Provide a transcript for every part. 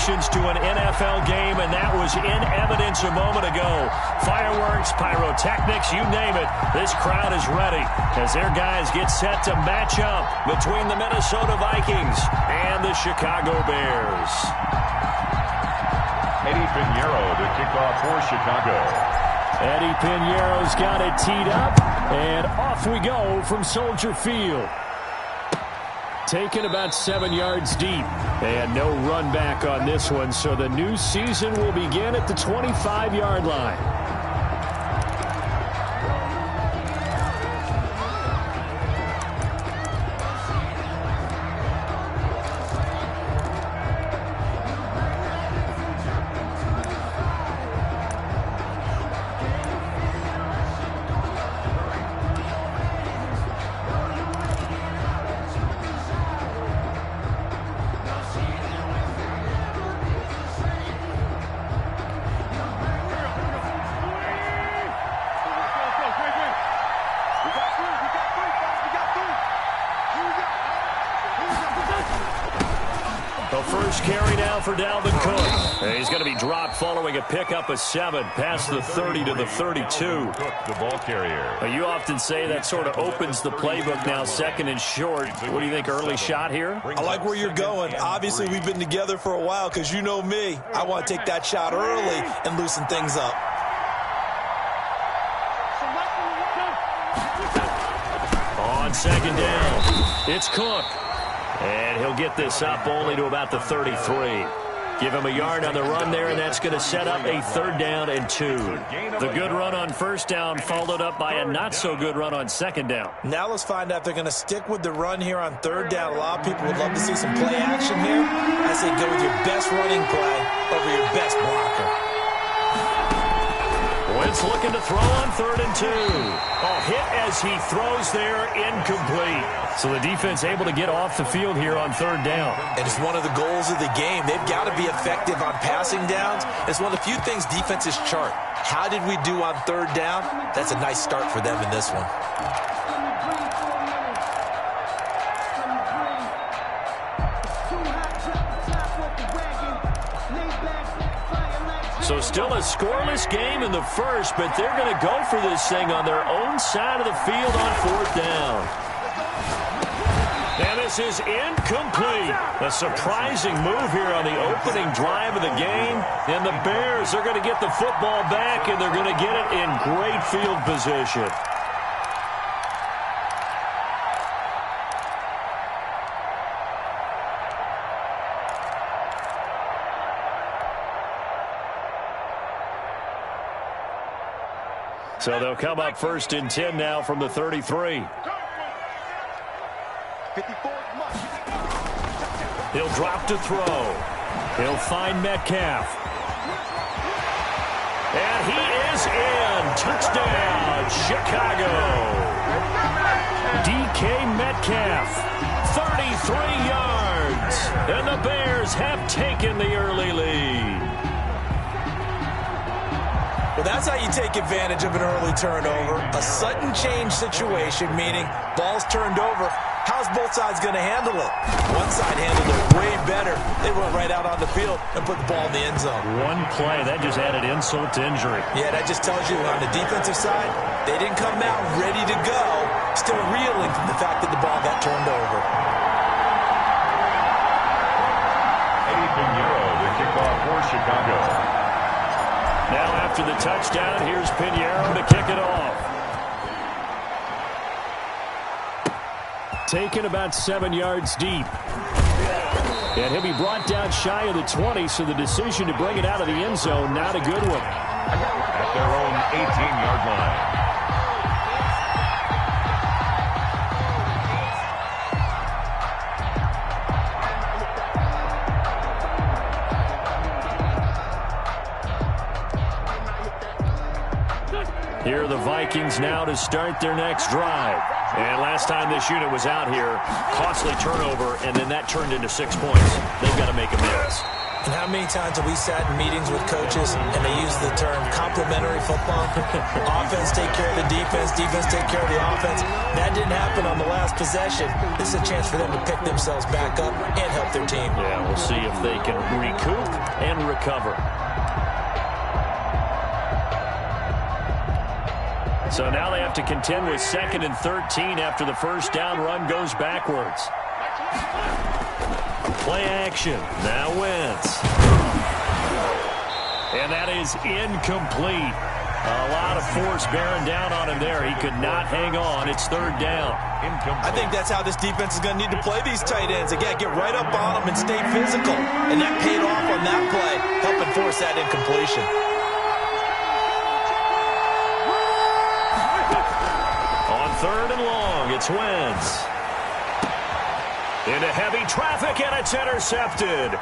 emotions to an NFL game, and that was in evidence a moment ago. Fireworks, pyrotechnics, you name it. This crowd is ready as their guys get set to match up between the Minnesota Vikings and the Chicago Bears. Eddie Pinheiro to kick off for Chicago. Eddie Pinheiro's got it teed up, and off we go from Soldier Field. Taken about 7 yards deep, and no run back on this one, so the new season will begin at the 25-yard line. First carry now for Dalvin Cook. He's going to be dropped following a pickup of 7 past the 30 to the 32. Cook, the ball carrier. You often say that sort of opens the playbook now, second and short. What do you think, early shot here? I like where you're going. Obviously, we've been together for a while because you know me. I want to take that shot early and loosen things up. On second down, it's Cook. And he'll get this up only to about the 33. Give him a yard on the run there, and that's going to set up a 3rd down and 2. The good run on first down followed up by a not-so-good run on second down. Now let's find out if they're going to stick with the run here on 3rd down. A lot of people would love to see some play action here. I say go with your best running play over your best blocker. Wentz looking to throw on 3rd and 2. A hit as he throws there, incomplete. So the defense able to get off the field here on 3rd down. And it's one of the goals of the game. They've got to be effective on passing downs. It's one of the few things defenses chart. How did we do on 3rd down? That's a nice start for them in this one. So still a scoreless game in the first, but they're going to go for this thing on their own side of the field on 4th down. And this is incomplete. A surprising move here on the opening drive of the game. And the Bears are going to get the football back, and they're going to get it in great field position. So they'll come up 1st and 10 now from the 33. He'll drop to throw. He'll find Metcalf. And he is in. Touchdown, Chicago. DK Metcalf, 33 yards. And the Bears have taken the early lead. Well, that's how you take advantage of an early turnover. A sudden change situation, meaning ball's turned over. How's both sides going to handle it? One side handled it way better. They went right out on the field and put the ball in the end zone. One play, that just added insult to injury. Yeah, that just tells you on the defensive side, they didn't come out ready to go, still reeling from the fact that the ball got turned over. Eddie Pinheiro to kick off for Chicago. Now after the touchdown, here's Pinheiro to kick it off. Taken about 7 yards deep. And he'll be brought down shy of the 20, so the decision to bring it out of the end zone, not a good one. At their own 18-yard line. Here are the Vikings now to start their next drive. And last time this unit was out here, costly turnover, and then that turned into 6 points. They've got to make amends. And how How many times have we sat in meetings with coaches and they use the term complementary football? Offense take care of the defense, defense take care of the offense. That didn't happen on the last possession. This is a chance for them to pick themselves back up and help their team. Yeah, we'll see if they can recoup and recover. So now they have to contend with 2nd and 13 after the first down run goes backwards. Play action. Now Wentz. And that is incomplete. A lot of force bearing down on him there. He could not hang on. It's 3rd down. I think that's how this defense is going to need to play these tight ends. Again, get right up on them and stay physical. And that paid off on that play, helping force that incompletion. On 3rd and long, it's Wentz. Into heavy traffic, and it's intercepted.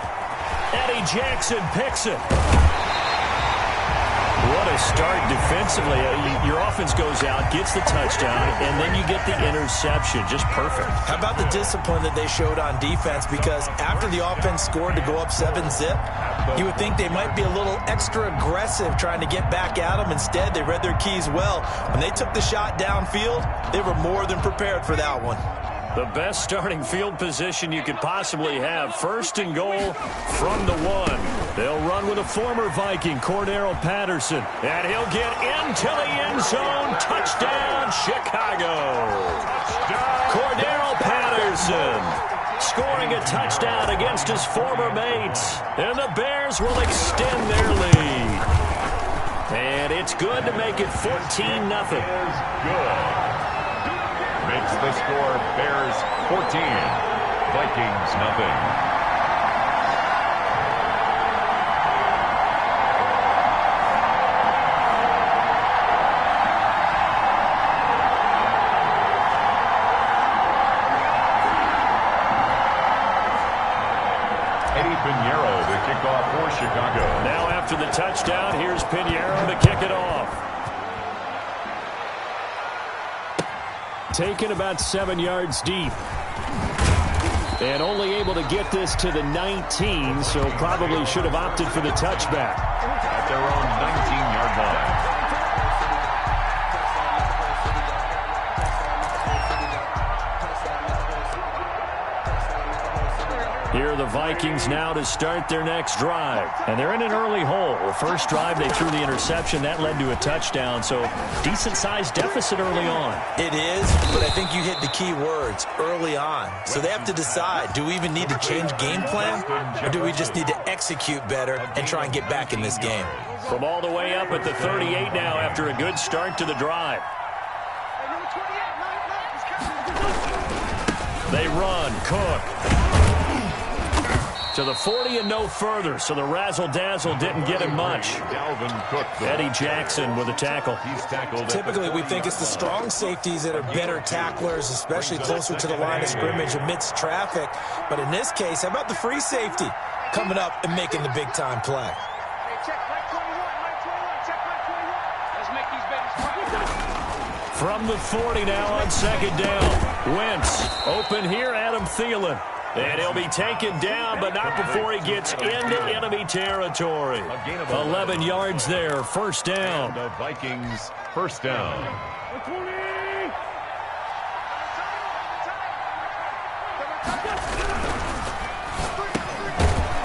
Eddie Jackson picks it. What a start defensively. Your offense goes out, gets the touchdown, and then you get the interception. Just perfect. How about the discipline that they showed on defense? Because after the offense scored to go up 7-zip, you would think they might be a little extra aggressive trying to get back at them. Instead, they read their keys well. When they took the shot downfield, they were more than prepared for that one. The best starting field position you could possibly have. 1st and goal from the 1. They'll run with a former Viking, Cordero Patterson. And he'll get into the end zone. Touchdown, Chicago. Cordero Patterson scoring a touchdown against his former mates. And the Bears will extend their lead. And it's good to make it 14-0. Good. Makes the score Bears 14, Vikings nothing. Eddie Pinheiro to kick off for Chicago. Now after the touchdown, here's Pinheiro to kick it off. Taken about 7 yards deep. And only able to get this to the 19, so probably should have opted for the touchback. At their own 19-yard line. Here are the Vikings now to start their next drive. And they're in an early hole. The first drive, they threw the interception. That led to a touchdown, so decent-sized deficit early on. It is, but I think you hit the key words, early on. So they have to decide, do we even need to change game plan, or do we just need to execute better and try and get back in this game? From all the way up at the 38 now after a good start to the drive. They run. Cook. To the 40 and no further, so the razzle-dazzle didn't get him much. Eddie Jackson with a tackle. Typically, we think it's the strong safeties that are better tacklers, especially closer to the line of scrimmage amidst traffic. But in this case, how about the free safety coming up and making the big-time play? From the 40 now on 2nd down. Wentz open here, Adam Thielen. And he'll be taken down, but not before he gets into enemy territory. 11 yards there, 1st down. The Vikings, 1st down.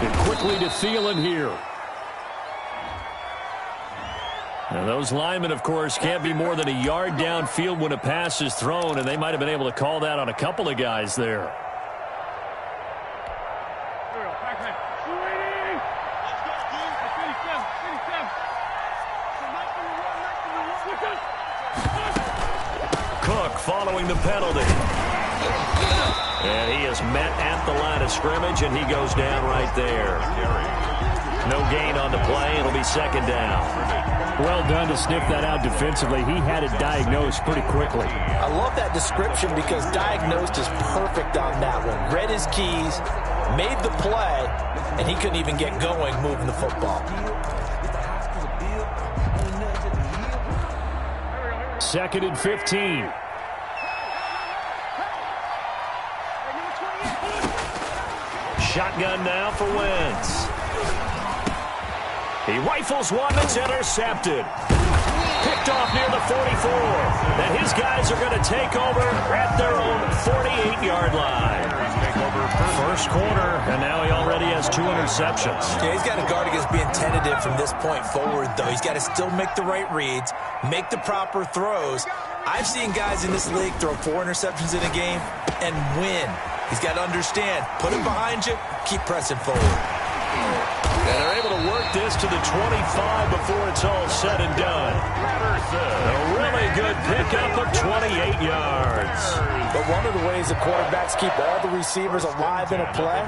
And quickly to Thielen here. Now those linemen, of course, can't be more than a yard downfield when a pass is thrown, and they might have been able to call that on a couple of guys there. Cook following the penalty. And he is met at the line of scrimmage, and he goes down right there. No gain on the play. It'll be 2nd down. Well done to sniff that out defensively. He had it diagnosed pretty quickly. I love that description because diagnosed is perfect on that one. Read his keys, made the play, and he couldn't even get going moving the football. 2nd and 15. Shotgun now for Wentz. He rifles one that's intercepted. Picked off near the 44. And his guys are going to take over at their own 48-yard line. First quarter, and now he already has 2 interceptions. Yeah, he's got to guard against being tentative from this point forward, though. He's got to still make the right reads, make the proper throws. I've seen guys in this league throw 4 interceptions in a game and win. He's got to understand, put it behind you, keep pressing forward. And they're able to work this to the 25 before it's all said and done. A really good pickup of 28 yards. But one of the ways the quarterbacks keep all the receivers alive in a play,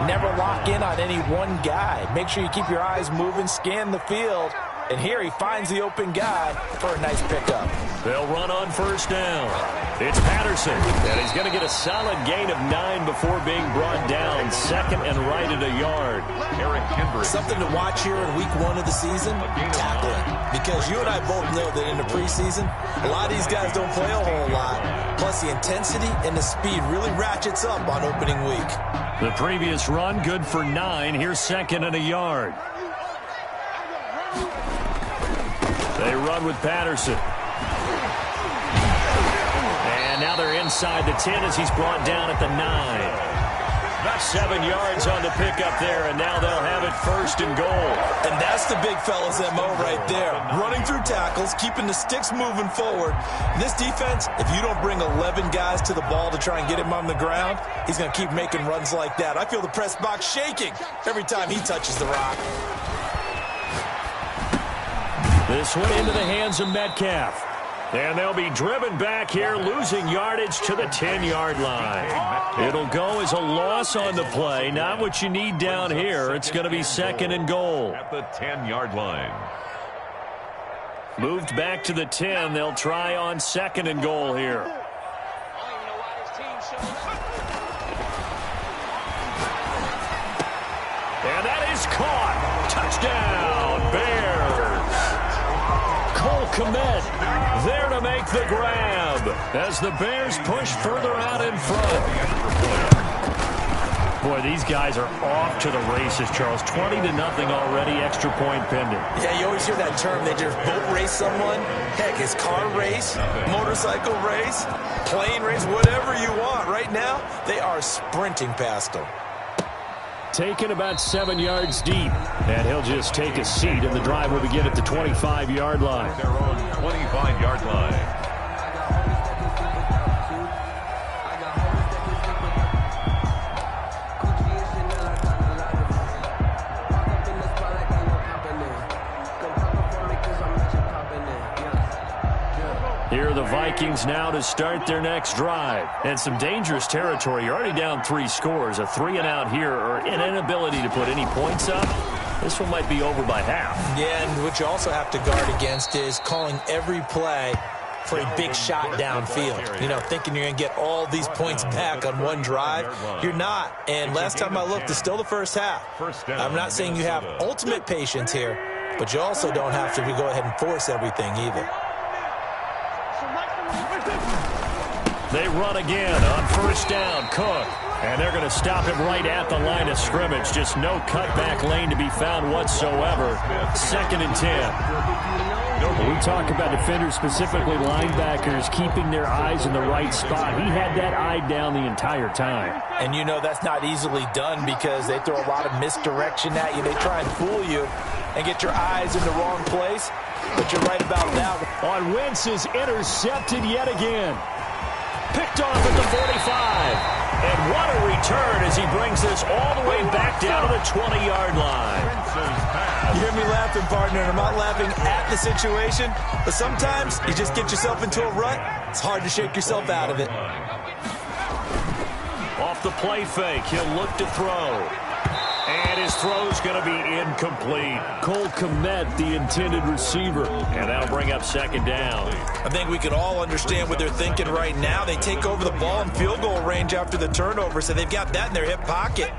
never lock in on any one guy. Make sure you keep your eyes moving, scan the field. And here he finds the open guy for a nice pickup. They'll run on first down. It's Patterson, and he's going to get a solid gain of 9 before being brought down. Second and right at a yard. Something to watch here in week 1 of the season, tackling. Because you and I both know that in the preseason, a lot of these guys don't play a whole lot. Plus the intensity and the speed really ratchets up on opening week. The previous run, good for 9. Here's second and a yard. They run with Patterson. And now they're inside the 10 as he's brought down at the 9. About 7 yards on the pickup there, and now they'll have it first and goal. And that's the big fella's MO right there. Running through tackles, keeping the sticks moving forward. This defense, if you don't bring 11 guys to the ball to try and get him on the ground, he's going to keep making runs like that. I feel the press box shaking every time he touches the rock. This one into the hands of Metcalf. And they'll be driven back here, losing yardage to the 10-yard line. It'll go as a loss on the play. Not what you need down here. It's going to be second and goal. At the 10-yard line. Moved back to the 10. They'll try on second and goal here. And that is caught. Touchdown, Bears. Cole Kmet there to make the grab as the Bears push further out in front. Boy, these guys are off to the races, Charles. 20-0 already, extra point pending. Yeah, you always hear that term. They just boat race someone. Heck, it's car race, motorcycle race, plane race, whatever you want. Right now, they are sprinting past them. Taken about 7 yards deep, and he'll just take a seat, and the drive will begin at the 25-yard line. Their own 25-yard line. Here are the Vikings now to start their next drive. And some dangerous territory. You're already down 3 scores. A 3-and-out here, or an inability to put any points up. This one might be over by half. Yeah, and what you also have to guard against is calling every play for a big shot downfield. You know, thinking you're going to get all these points back on one drive. You're not. And last time I looked, it's still the first half. I'm not saying you have ultimate patience here, but you also don't have to go ahead and force everything either. They run again on first down. Cook. And they're going to stop him right at the line of scrimmage. Just no cutback lane to be found whatsoever. Second and 10. We talk about defenders, specifically linebackers, keeping their eyes in the right spot. He had that eye down the entire time. And you know that's not easily done because they throw a lot of misdirection at you. They try and fool you and get your eyes in the wrong place. But you're right about that. On Wentz is intercepted yet again. Picked off at the 45. And what a return as he brings this all the way back down to the 20-yard line. You hear me laughing, partner, and I'm not laughing at the situation, but sometimes you just get yourself into a rut. It's hard to shake yourself out of it. Off the play fake, he'll look to throw. And his throw's going to be incomplete. Cole Kmet, the intended receiver. And that'll bring up second down. I think we can all understand what they're thinking right now. They take over the ball in field goal range after the turnover, so they've got that in their hip pocket.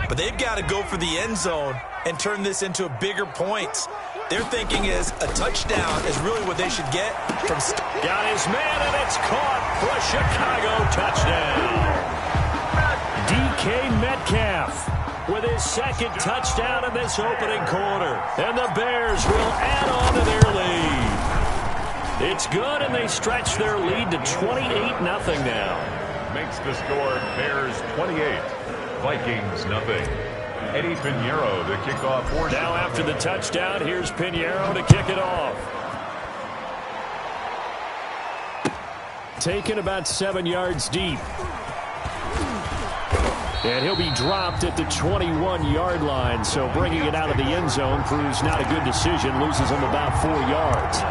But they've got to go for the end zone and turn this into bigger points. Their thinking is a touchdown is really what they should get from... Got his man, and it's caught for a Chicago touchdown. DK Metcalf. with his second touchdown in this opening quarter. And the Bears will add on to their lead. It's good, and they stretch their lead to 28-0 now. Makes the score Bears 28, Vikings nothing. Eddie Pinheiro to kick off. Now after the touchdown, here's Pinheiro to kick it off. Taken about 7 yards deep. And he'll be dropped at the 21-yard line, so bringing it out of the end zone proves not a good decision. Loses him about 4 yards.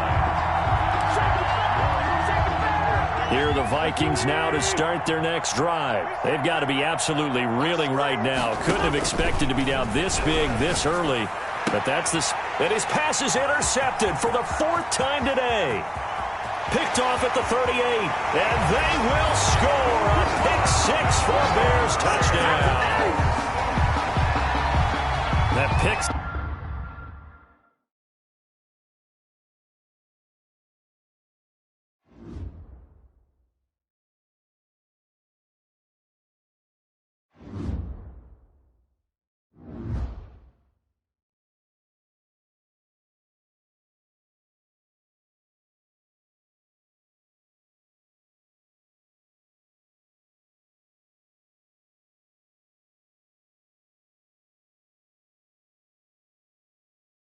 Here are the Vikings now to start their next drive. They've got to be absolutely reeling right now. Couldn't have expected to be down this big this early. But and his pass is intercepted for the 4th time today. Picked off at the 38, and they will score a pick 6 for a Bears touchdown. That pick.